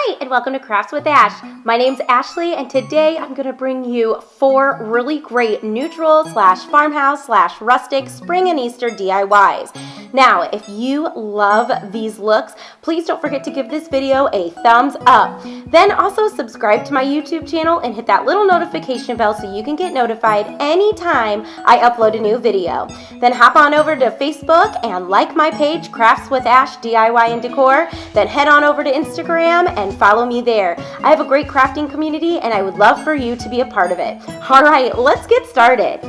Hi, and welcome to Crafts with Ash. My name's Ashley, and today I'm going to bring you 4 really great neutral / farmhouse / rustic spring and Easter DIYs. Now, if you love these looks, please don't forget to give this video a thumbs up. Then also subscribe to my YouTube channel and hit that little notification bell so you can get notified anytime I upload a new video. Then hop on over to Facebook and like my page, Crafts with Ash DIY and Decor. Then head on over to Instagram and follow me there. I have a great crafting community and I would love for you to be a part of it. All right, let's get started.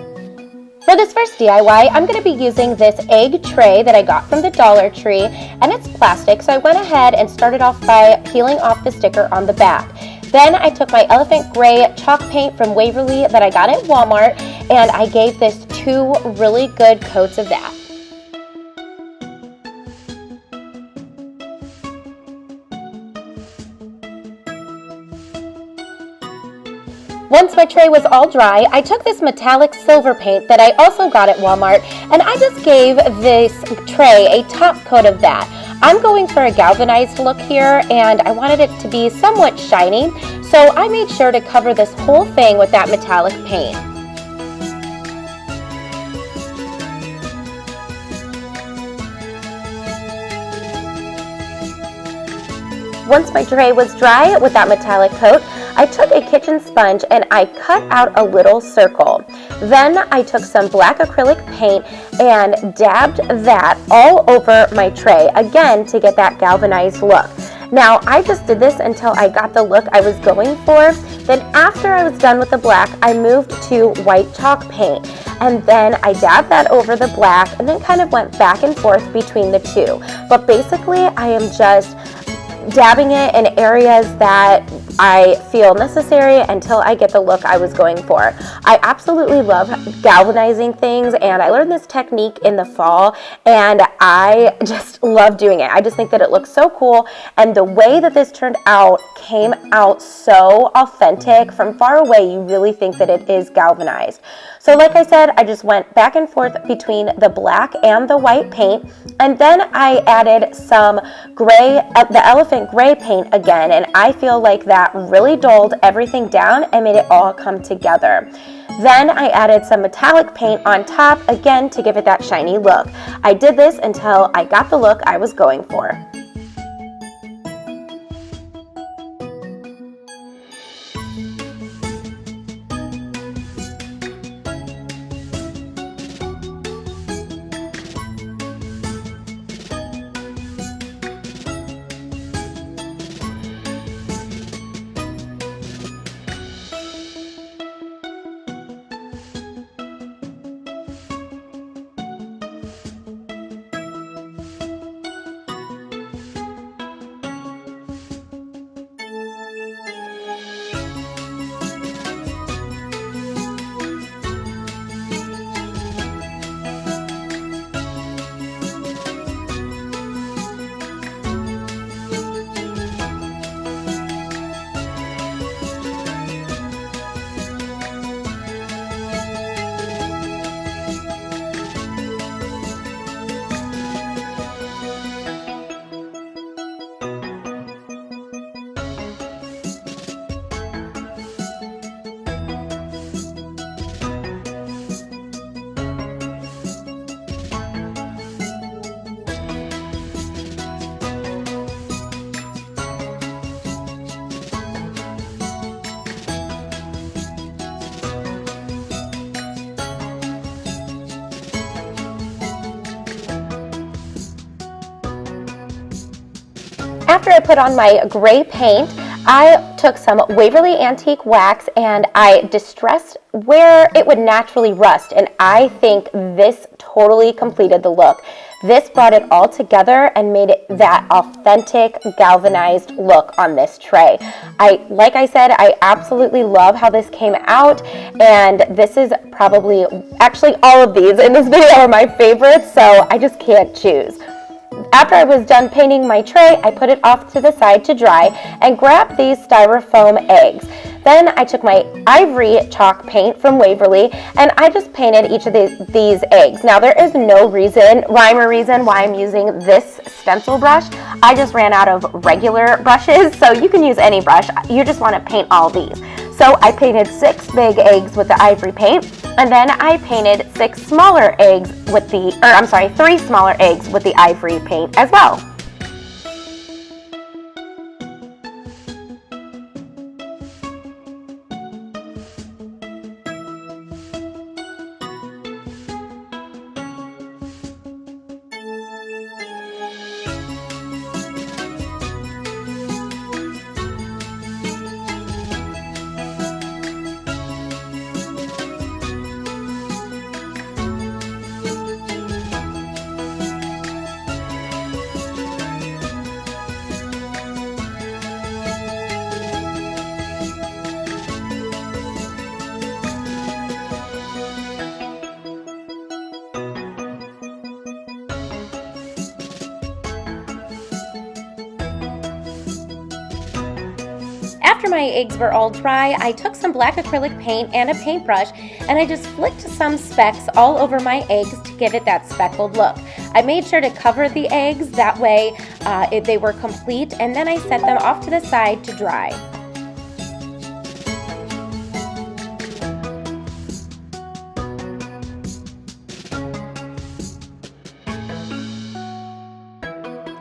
For this first DIY, I'm going to be using this egg tray that I got from the Dollar Tree, and it's plastic, so I went ahead and started off by peeling off the sticker on the back. Then I took my elephant gray chalk paint from Waverly that I got at Walmart, and I gave this 2 really good coats of that. Once my tray was all dry, I took this metallic silver paint that I also got at Walmart, and I just gave this tray a top coat of that. I'm going for a galvanized look here, and I wanted it to be somewhat shiny, so I made sure to cover this whole thing with that metallic paint. Once my tray was dry with that metallic coat, I took a kitchen sponge and I cut out a little circle. Then I took some black acrylic paint and dabbed that all over my tray, again to get that galvanized look. Now, I just did this until I got the look I was going for. Then after I was done with the black, I moved to white chalk paint. And then I dabbed that over the black and then kind of went back and forth between the two. But basically, I am just dabbing it in areas that I feel necessary until I get the look I was going for. I absolutely love galvanizing things, and I learned this technique in the fall, and I just love doing it. I just think that it looks so cool, and the way that this turned out came out so authentic. From far away, you really think that it is galvanized. So like I said, I just went back and forth between the black and the white paint, and then I added some gray, the elephant gray paint again, and I feel like that really dulled everything down and made it all come together. Then I added some metallic paint on top, again to give it that shiny look. I did this until I got the look I was going for. After I put on my gray paint, I took some Waverly Antique Wax and I distressed where it would naturally rust, and I think this totally completed the look. This brought it all together and made it that authentic galvanized look on this tray. Like I said, I absolutely love how this came out, and this is probably, actually all of these in this video are my favorites, so I just can't choose. After I was done painting my tray, I put it off to the side to dry and grabbed these styrofoam eggs. Then I took my ivory chalk paint from Waverly and I just painted each of these eggs. Now there is no rhyme or reason why I'm using this stencil brush. I just ran out of regular brushes, so you can use any brush. You just want to paint all these. So I painted 6 big eggs with the ivory paint, and then I painted 3 smaller eggs with the ivory paint as well. After my eggs were all dry, I took some black acrylic paint and a paintbrush and I just flicked some specks all over my eggs to give it that speckled look. I made sure to cover the eggs, that way they were complete, and then I set them off to the side to dry.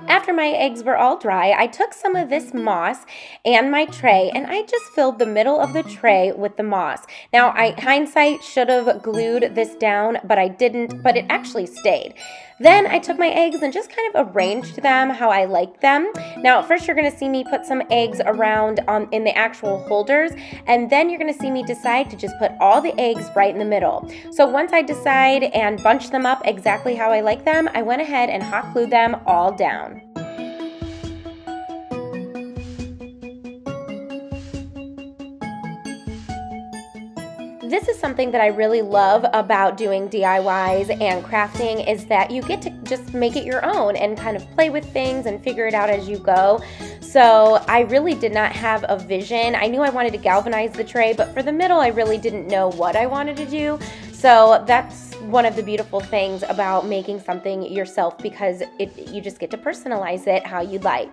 After my eggs were all dry, I took some of this moss and my tray and I just filled the middle of the tray with the moss. Now, hindsight should have glued this down, but I didn't, but it actually stayed. Then I took my eggs and just kind of arranged them how I like them. Now, first you're going to see me put some eggs around in the actual holders, and then you're going to see me decide to just put all the eggs right in the middle. So once I decide and bunch them up exactly how I like them, I went ahead and hot glued them all down. This is something that I really love about doing DIYs and crafting, is that you get to just make it your own and kind of play with things and figure it out as you go. So I really did not have a vision. I knew I wanted to galvanize the tray, but for the middle I really didn't know what I wanted to do. So that's one of the beautiful things about making something yourself, because you just get to personalize it how you like.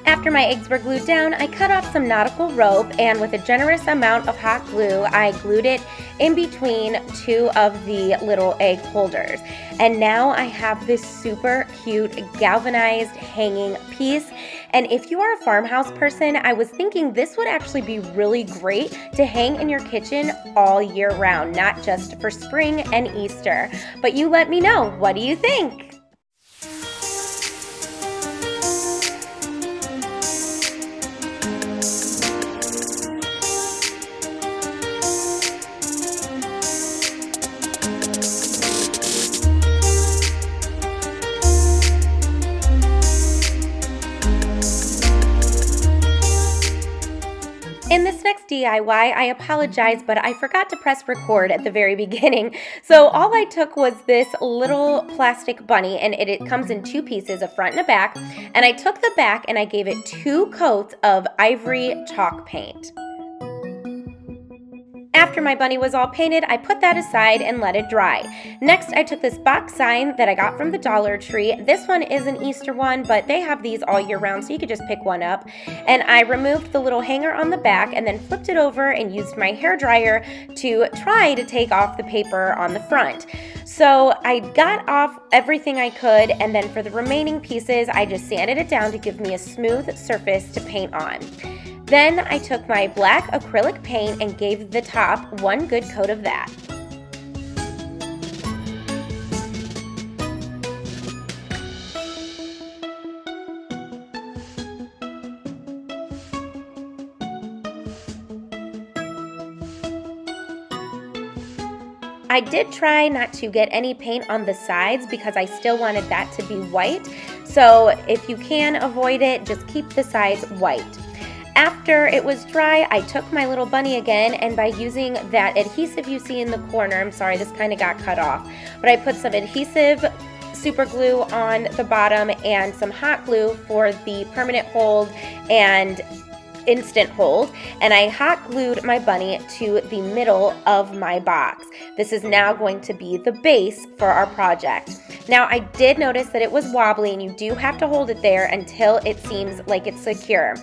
After my eggs were glued down, I cut off some nautical rope, and with a generous amount of hot glue, I glued it in between 2 of the little egg holders. And now I have this super cute galvanized hanging piece. And if you are a farmhouse person, I was thinking this would actually be really great to hang in your kitchen all year round, not just for spring and Easter. But you let me know, what do you think? In this next DIY, I apologize, but I forgot to press record at the very beginning. So all I took was this little plastic bunny, and it comes in 2 pieces, a front and a back. And I took the back and I gave it 2 coats of ivory chalk paint. After my bunny was all painted, I put that aside and let it dry. Next, I took this box sign that I got from the Dollar Tree. This one is an Easter one, but they have these all year round, so you could just pick one up. And I removed the little hanger on the back and then flipped it over and used my hairdryer to try to take off the paper on the front. So I got off everything I could, and then for the remaining pieces, I just sanded it down to give me a smooth surface to paint on. Then I took my black acrylic paint and gave the top one good coat of that. I did try not to get any paint on the sides because I still wanted that to be white. So if you can avoid it, just keep the sides white. After it was dry, I took my little bunny again, and by using that adhesive you see in the corner, I'm sorry, this kind of got cut off, but I put some adhesive super glue on the bottom and some hot glue for the permanent hold and instant hold, and I hot glued my bunny to the middle of my box. This is now going to be the base for our project. Now, I did notice that it was wobbly, and you do have to hold it there until it seems like it's secure.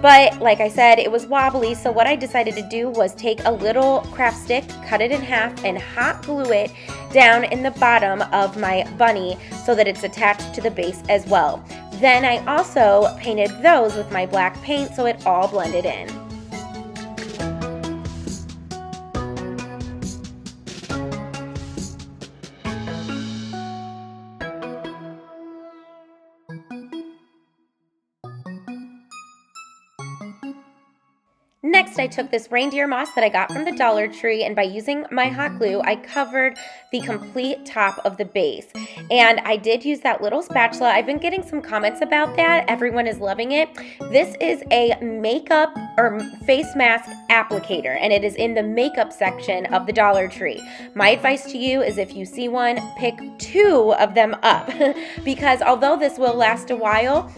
But like I said, it was wobbly, so what I decided to do was take a little craft stick, cut it in half, and hot glue it down in the bottom of my bunny so that it's attached to the base as well. Then I also painted those with my black paint so it all blended in. Next, I took this reindeer moss that I got from the Dollar Tree, and by using my hot glue, I covered the complete top of the base. And I did use that little spatula. I've been getting some comments about that. Everyone is loving it. This is a makeup or face mask applicator, and it is in the makeup section of the Dollar Tree. My advice to you is if you see one, pick 2 of them up because although this will last a while,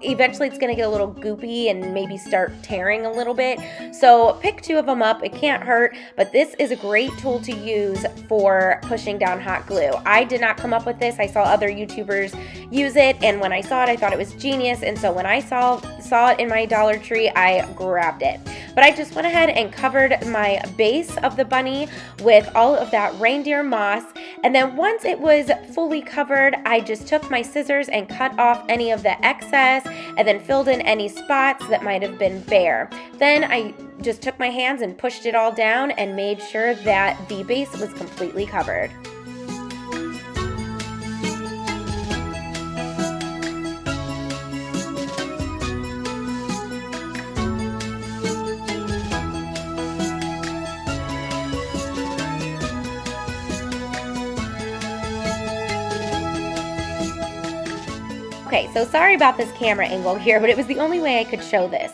eventually it's going to get a little goopy and maybe start tearing a little bit. So pick 2 of them up. It can't hurt, but this is a great tool to use for pushing down hot glue. I did not come up with this. I saw other YouTubers use it, and when I saw it, I thought it was genius, and so when I saw it in my Dollar Tree, I grabbed it. But I just went ahead and covered my base of the bunny with all of that reindeer moss, and then once it was fully covered, I just took my scissors and cut off any of the excess and then filled in any spots that might have been bare. Then I just took my hands and pushed it all down and made sure that the base was completely covered. Okay, so sorry about this camera angle here, but it was the only way I could show this.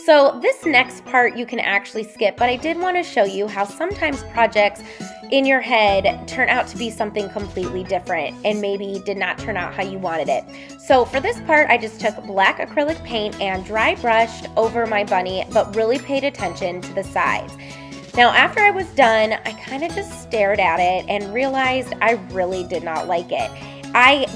So this next part you can actually skip, but I did want to show you how sometimes projects in your head turn out to be something completely different and maybe did not turn out how you wanted it. So for this part, I just took black acrylic paint and dry brushed over my bunny, but really paid attention to the sides. Now, after I was done, I kind of just stared at it and realized I really did not like it.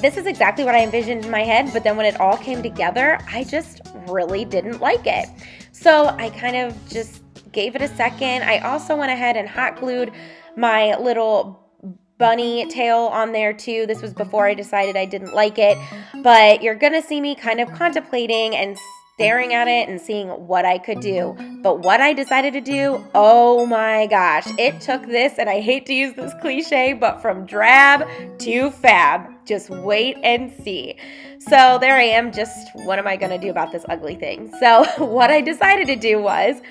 This is exactly what I envisioned in my head, but then when it all came together, I just really didn't like it. So I kind of just gave it a second. I also went ahead and hot glued my little bunny tail on there too. This was before I decided I didn't like it, but you're gonna see me kind of contemplating and staring at it and seeing what I could do. But what I decided to do, oh my gosh, it took this, and I hate to use this cliche, but from drab to fab. Just wait and see. So there I am, just what am I gonna do about this ugly thing? So what I decided to do was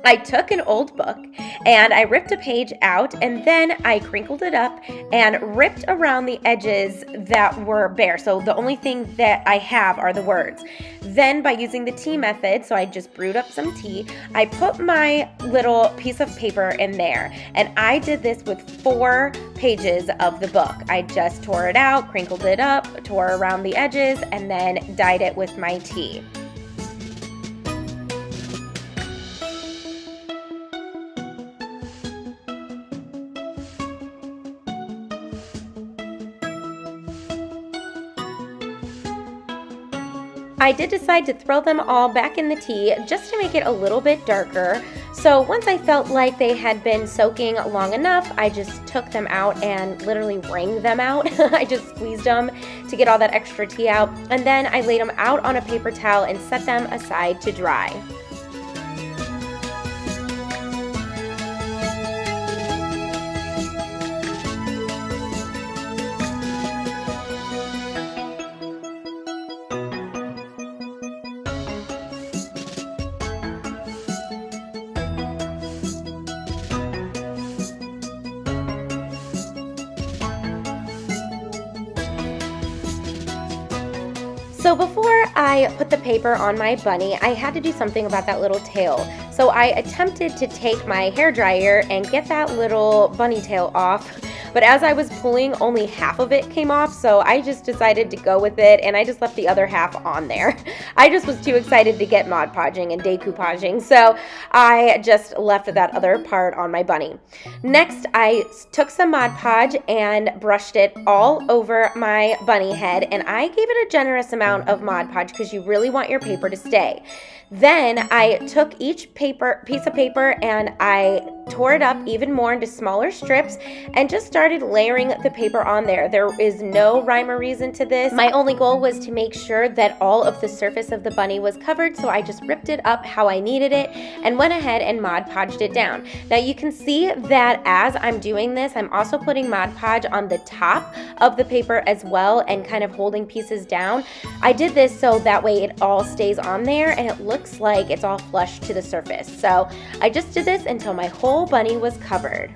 I took an old book and I ripped a page out, and then I crinkled it up and ripped around the edges that were bare. So the only thing that I have are the words. Then by using the tea method, so I just brewed up some tea, I put my little piece of paper in there, and I did this with 4 pages of the book. I just tore it out, crinkled it up, tore around the edges, and then dyed it with my tea. I did decide to throw them all back in the tea just to make it a little bit darker. So once I felt like they had been soaking long enough, I just took them out and literally wrung them out. I just squeezed them to get all that extra tea out, and then I laid them out on a paper towel and set them aside to dry. So before I put the paper on my bunny, I had to do something about that little tail. So I attempted to take my hairdryer and get that little bunny tail off. But as I was pulling, only half of it came off, so I just decided to go with it, and I just left the other half on there. I just was too excited to get Mod Podging and decoupaging, so I just left that other part on my bunny. Next, I took some Mod Podge and brushed it all over my bunny head, and I gave it a generous amount of Mod Podge because you really want your paper to stay. Then I took each piece of paper and I tore it up even more into smaller strips and just started layering the paper on there. There is no rhyme or reason to this. My only goal was to make sure that all of the surface of the bunny was covered, so I just ripped it up how I needed it and went ahead and Mod Podged it down. Now you can see that as I'm doing this, I'm also putting Mod Podge on the top of the paper as well and kind of holding pieces down. I did this so that way it all stays on there and it looks like it's all flush to the surface. So I just did this until my whole bunny was covered.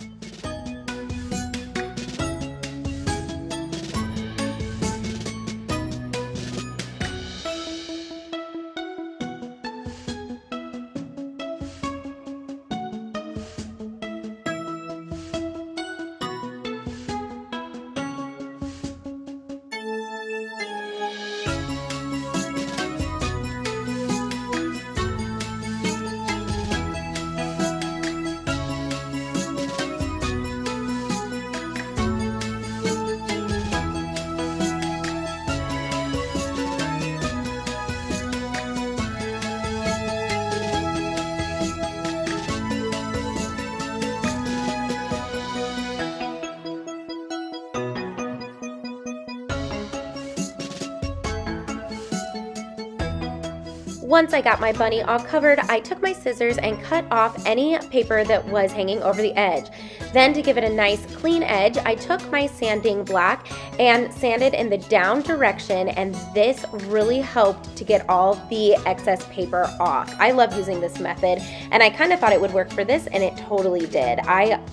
Once I got my bunny all covered, I took my scissors and cut off any paper that was hanging over the edge. Then to give it a nice clean edge, I took my sanding block and sanded in the down direction, and this really helped to get all the excess paper off. I love using this method, and I kind of thought it would work for this, and it totally did.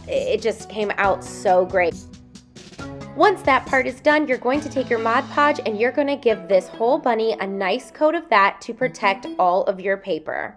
It just came out so great. Once that part is done, you're going to take your Mod Podge and you're going to give this whole bunny a nice coat of that to protect all of your paper.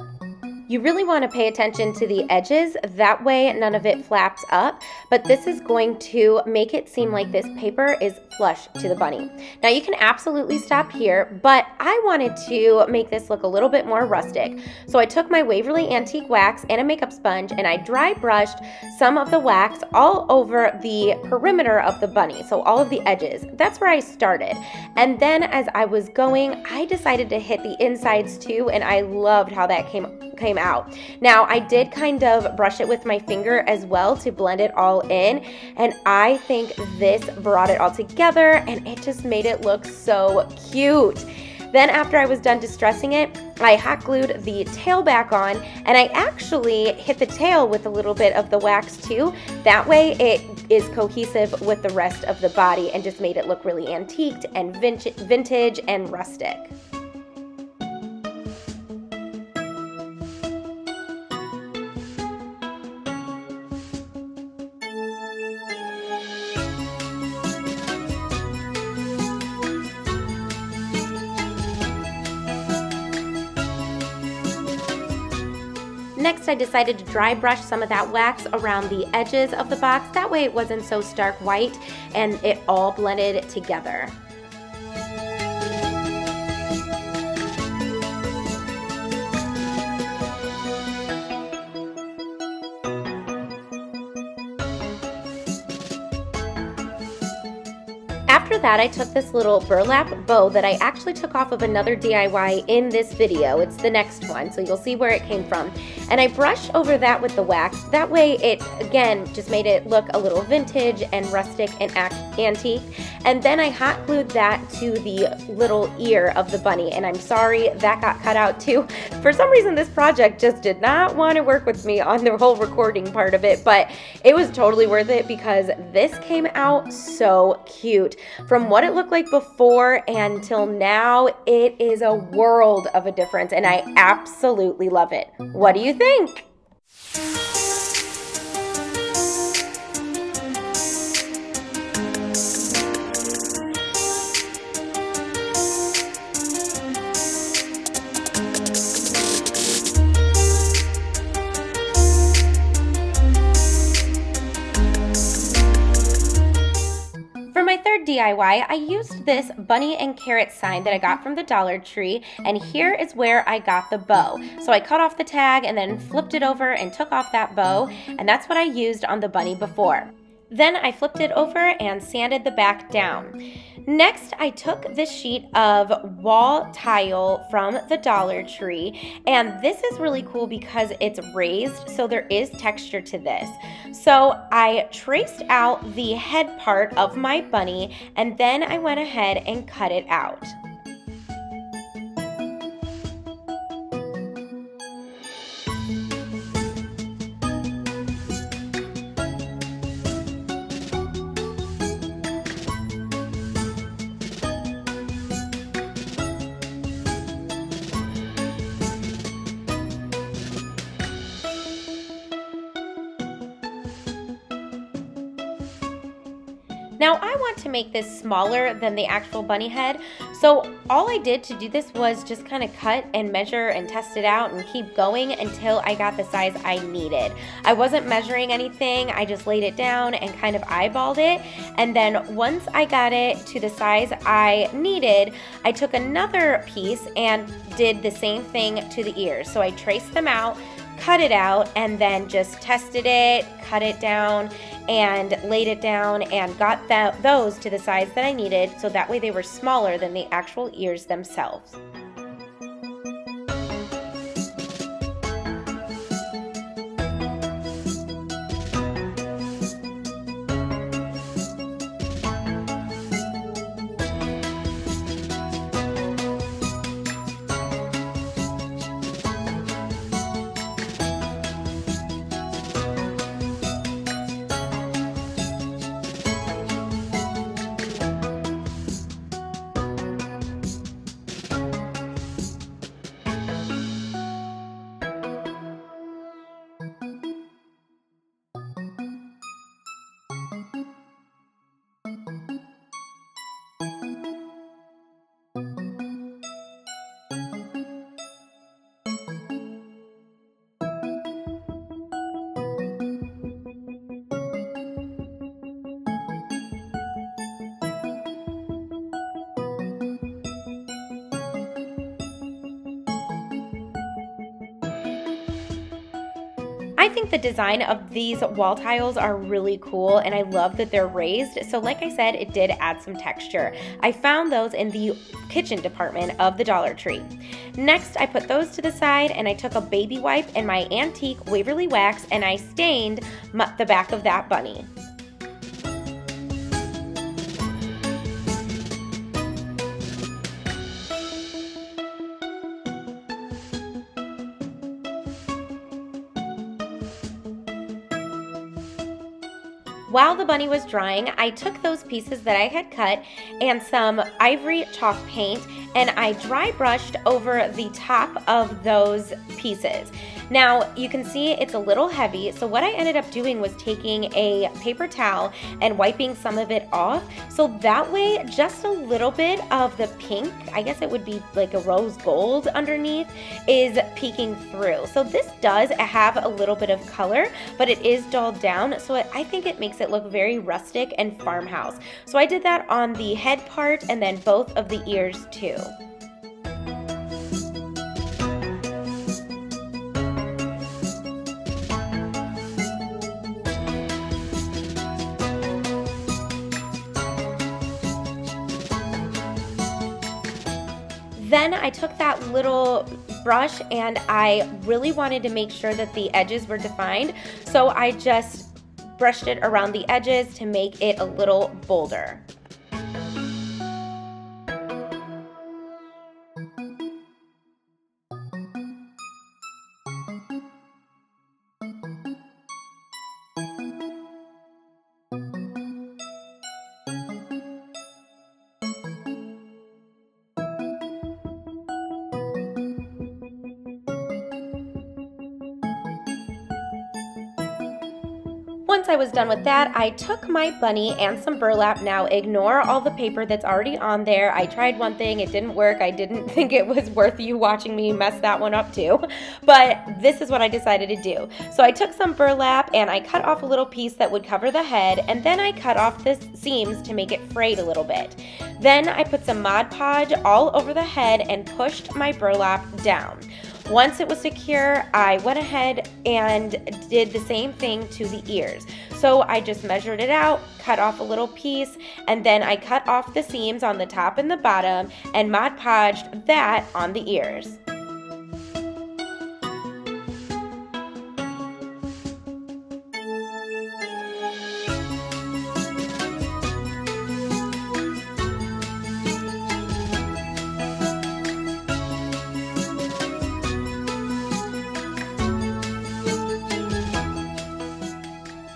You really want to pay attention to the edges, that way none of it flaps up, but this is going to make it seem like this paper is flush to the bunny. Now you can absolutely stop here, but I wanted to make this look a little bit more rustic. So I took my Waverly Antique Wax and a makeup sponge and I dry brushed some of the wax all over the perimeter of the bunny, so all of the edges. That's where I started. And then as I was going, I decided to hit the insides too, and I loved how that came out. Now I did kind of brush it with my finger as well to blend it all in, and I think this brought it all together and it just made it look so cute. Then after I was done distressing it, I hot glued the tail back on, and I actually hit the tail with a little bit of the wax too. That way it is cohesive with the rest of the body and just made it look really antiqued and vintage and rustic. Next, I decided to dry brush some of that wax around the edges of the box. That way it wasn't so stark white and it all blended together. After that, I took this little burlap bow that I actually took off of another DIY in this video. It's the next one, so you'll see where it came from. And I brushed over that with the wax. That way it, again, just made it look a little vintage and rustic and antique. And then I hot glued that to the little ear of the bunny. And I'm sorry, that got cut out too. For some reason, this project just did not want to work with me on the whole recording part of it, but it was totally worth it because this came out so cute. From what it looked like before until now, it is a world of a difference, and I absolutely love it. What do you think? DIY, I used this bunny and carrot sign that I got from the Dollar Tree, and here is where I got the bow. So I cut off the tag and then flipped it over and took off that bow, and that's what I used on the bunny before. Then I flipped it over and sanded the back down. Next, I took this sheet of wall tile from the Dollar Tree, and this is really cool because it's raised, so there is texture to this. So I traced out the head part of my bunny, and then I went ahead and cut it out. Now I want to make this smaller than the actual bunny head, so all I did to do this was just kind of cut and measure and test it out and keep going until I got the size I needed. I wasn't measuring anything, I just laid it down and kind of eyeballed it, and then once I got it to the size I needed, I took another piece and did the same thing to the ears. So I traced them out, cut it out, and then just tested it, cut it down, and laid it down and got those to the size that I needed, so that way they were smaller than the actual ears themselves. I think the design of these wall tiles are really cool, and I love that they're raised. So like I said, it did add some texture. I found those in the kitchen department of the Dollar Tree. Next, I put those to the side, and I took a baby wipe and my antique Waverly wax, and I stained the back of that bunny. While the bunny was drying, I took those pieces that I had cut and some ivory chalk paint, and I dry brushed over the top of those pieces. Now you can see it's a little heavy, so what I ended up doing was taking a paper towel and wiping some of it off, so that way just a little bit of the pink, I guess it would be like a rose gold underneath, is peeking through. So this does have a little bit of color, but it is dulled down, so I think it makes it look very rustic and farmhouse. So I did that on the head part and then both of the ears too. Then I took that little brush and I really wanted to make sure that the edges were defined, so I just brushed it around the edges to make it a little bolder. Once I was done with that, I took my bunny and some burlap. Now ignore all the paper that's already on there. I tried one thing, it didn't work. I didn't think it was worth you watching me mess that one up too. But this is what I decided to do. So I took some burlap and I cut off a little piece that would cover the head, and then I cut off the seams to make it frayed a little bit. Then I put some Mod Podge all over the head and pushed my burlap down. Once it was secure, I went ahead and did the same thing to the ears. So I just measured it out, cut off a little piece, and then I cut off the seams on the top and the bottom and Mod Podged that on the ears.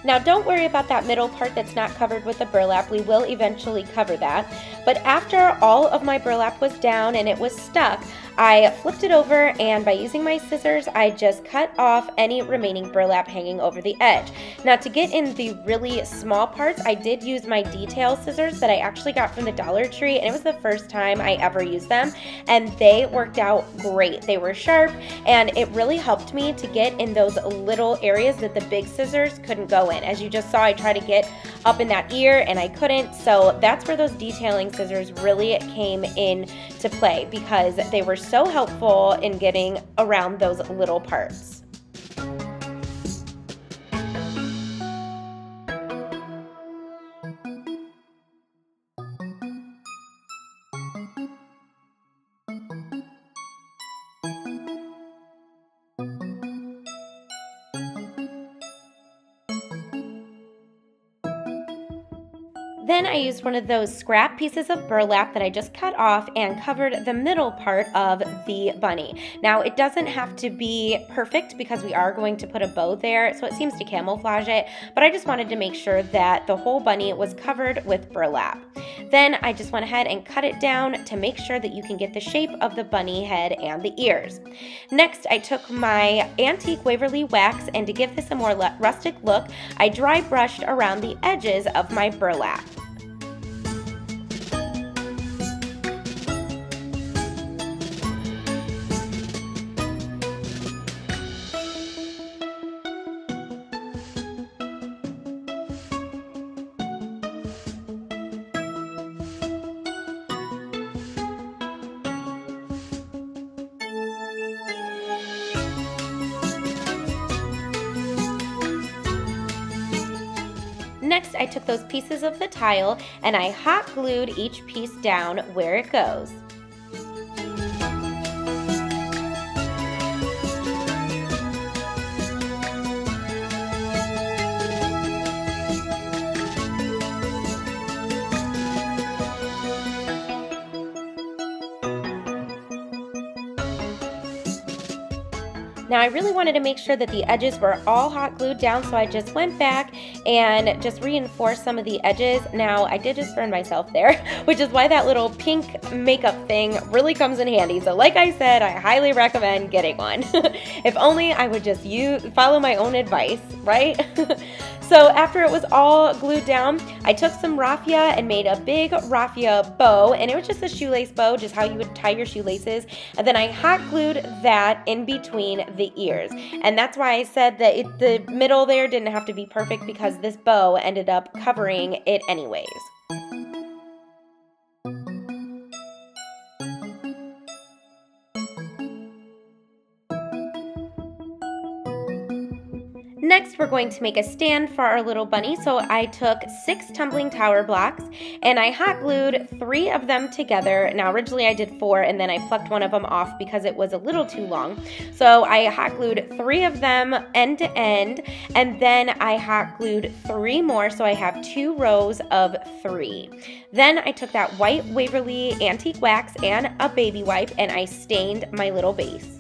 Now don't worry about that middle part that's not covered with the burlap. We will eventually cover that. But after all of my burlap was down and it was stuck, I flipped it over, and by using my scissors, I just cut off any remaining burlap hanging over the edge. Now to get in the really small parts, I did use my detail scissors that I actually got from the Dollar Tree, and it was the first time I ever used them, and they worked out great. They were sharp, and it really helped me to get in those little areas that the big scissors couldn't go in. As you just saw, I tried to get up in that ear and I couldn't, so that's where those detailing scissors really came in to play, because they were so helpful in getting around those little parts. Then I used one of those scrap pieces of burlap that I just cut off and covered the middle part of the bunny. Now it doesn't have to be perfect because we are going to put a bow there, so it seems to camouflage it, but I just wanted to make sure that the whole bunny was covered with burlap. Then I just went ahead and cut it down to make sure that you can get the shape of the bunny head and the ears. Next, I took my antique Waverly wax, and to give this a more rustic look, I dry brushed around the edges of my burlap. Next, I took those pieces of the tile and I hot glued each piece down where it goes. Now I really wanted to make sure that the edges were all hot glued down, so I just went back and just reinforced some of the edges. Now I did just burn myself there, which is why that little pink makeup thing really comes in handy. So like I said, I highly recommend getting one. If only I would just follow my own advice, right? So after it was all glued down, I took some raffia and made a big raffia bow, and it was just a shoelace bow, just how you would tie your shoelaces. And then I hot glued that in between the ears. And that's why I said that the middle there didn't have to be perfect, because this bow ended up covering it anyways. Next, we're going to make a stand for our little bunny. So I took 6 tumbling tower blocks and I hot glued 3 of them together. Now originally I did 4 and then I plucked one of them off because it was a little too long. So I hot glued 3 of them end to end, and then I hot glued 3 more, so I have 2 rows of 3. Then I took that white Waverly antique wax and a baby wipe and I stained my little base.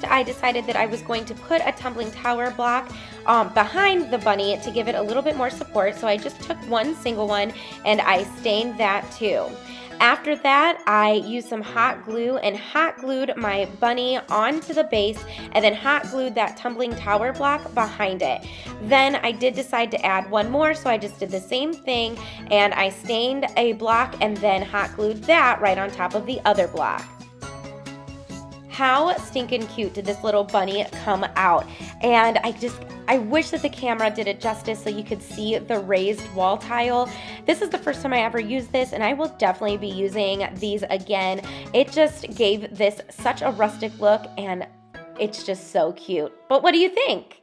I decided that I was going to put a tumbling tower block behind the bunny to give it a little bit more support. So I just took one single one and I stained that too. After that, I used some hot glue and hot glued my bunny onto the base and then hot glued that tumbling tower block behind it. Then I did decide to add one more, so I just did the same thing and I stained a block and then hot glued that right on top of the other block. How stinking cute did this little bunny come out? And I wish that the camera did it justice so you could see the raised wall tile. This is the first time I ever used this, and I will definitely be using these again. It just gave this such a rustic look, and it's just so cute. But what do you think?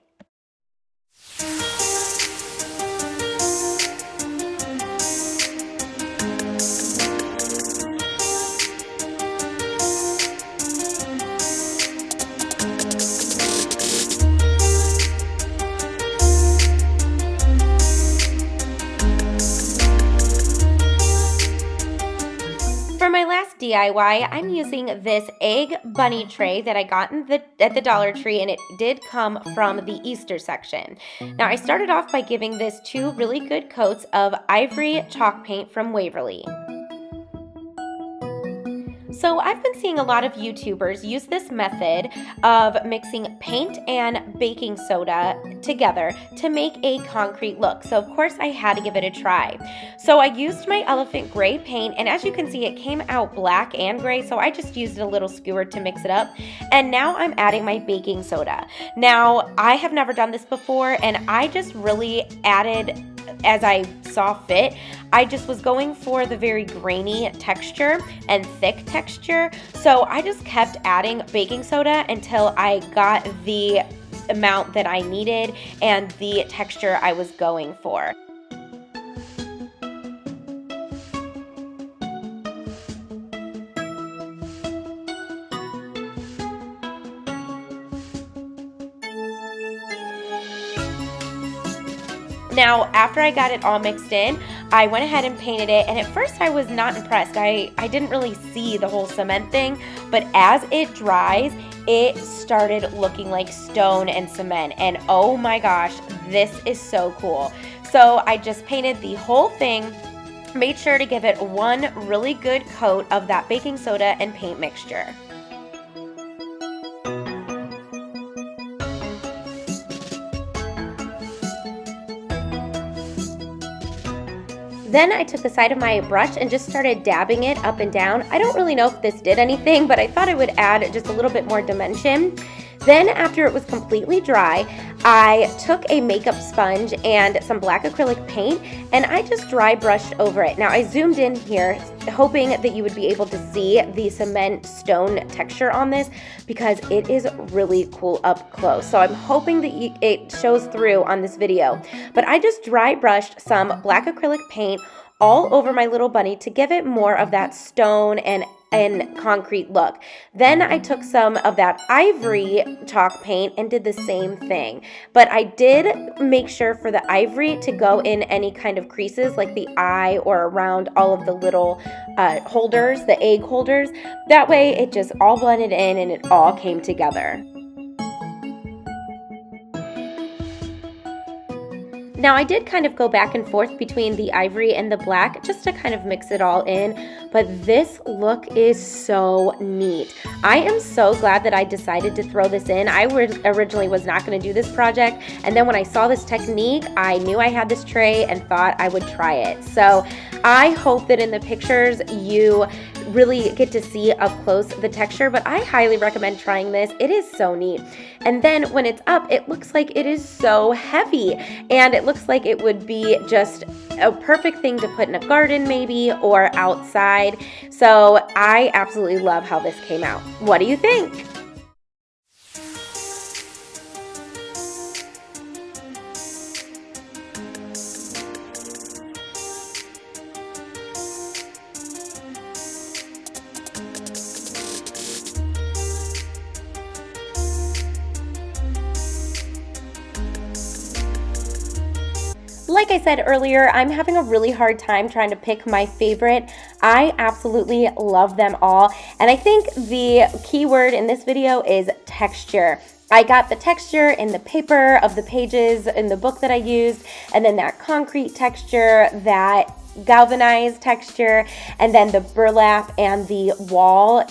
For my last DIY, I'm using this egg bunny tray that I got at the Dollar Tree, and it did come from the Easter section. Now, I started off by giving this 2 really good coats of ivory chalk paint from Waverly. So I've been seeing a lot of YouTubers use this method of mixing paint and baking soda together to make a concrete look. So of course I had to give it a try. So I used my elephant gray paint, and as you can see, it came out black and gray, so I just used a little skewer to mix it up. And now I'm adding my baking soda. Now, I have never done this before, and I just really added as I saw fit. I just was going for the very grainy texture and thick texture, so I just kept adding baking soda until I got the amount that I needed and the texture I was going for. Now, after I got it all mixed in, I went ahead and painted it, and at first I was not impressed. I didn't really see the whole cement thing, but as it dries, it started looking like stone and cement, and oh my gosh, this is so cool. So I just painted the whole thing, made sure to give it one really good coat of that baking soda and paint mixture. Then I took the side of my brush and just started dabbing it up and down. I don't really know if this did anything, but I thought I would add just a little bit more dimension. Then after it was completely dry, I took a makeup sponge and some black acrylic paint, and I just dry brushed over it. Now I zoomed in here hoping that you would be able to see the cement stone texture on this because it is really cool up close. So I'm hoping that it shows through on this video. But I just dry brushed some black acrylic paint all over my little bunny to give it more of that stone and concrete look. Then I took some of that ivory chalk paint and did the same thing. But I did make sure for the ivory to go in any kind of creases like the eye or around all of the little holders, the egg holders. That way it just all blended in and it all came together. Now I did kind of go back and forth between the ivory and the black just to kind of mix it all in, but this look is so neat. I am so glad that I decided to throw this in. I originally was not going to do this project, and then when I saw this technique, I knew I had this tray and thought I would try it. So I hope that in the pictures you really get to see up close the texture, but I highly recommend trying this. It is so neat. And then when it's up, it looks like it is so heavy, and it looks like it would be just a perfect thing to put in a garden maybe or outside. So I absolutely love how this came out. What do you think? Like I said earlier, I'm having a really hard time trying to pick my favorite. I absolutely love them all, and I think the key word in this video is texture. I got the texture in the paper of the pages in the book that I used, and then that concrete texture, that galvanized texture, and then the burlap and the wall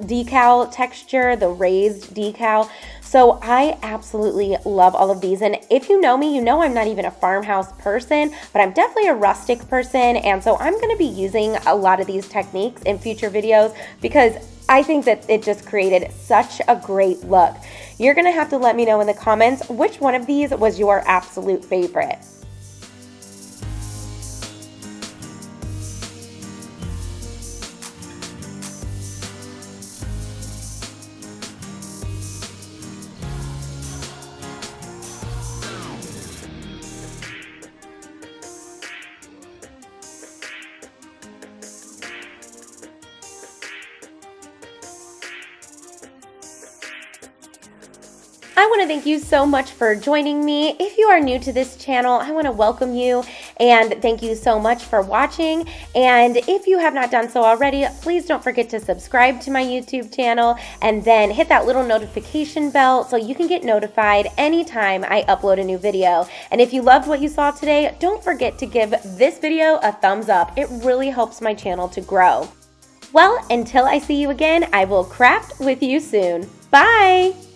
decal texture, the raised decal. So I absolutely love all of these, and if you know me, you know I'm not even a farmhouse person, but I'm definitely a rustic person, and so I'm going to be using a lot of these techniques in future videos because I think that it just created such a great look. You're going to have to let me know in the comments which one of these was your absolute favorite. I want to thank you so much for joining me. If you are new to this channel, I want to welcome you and thank you so much for watching. And if you have not done so already, please don't forget to subscribe to my YouTube channel and then hit that little notification bell so you can get notified anytime I upload a new video. And if you loved what you saw today, don't forget to give this video a thumbs up. It really helps my channel to grow. Well, until I see you again, I will craft with you soon. Bye!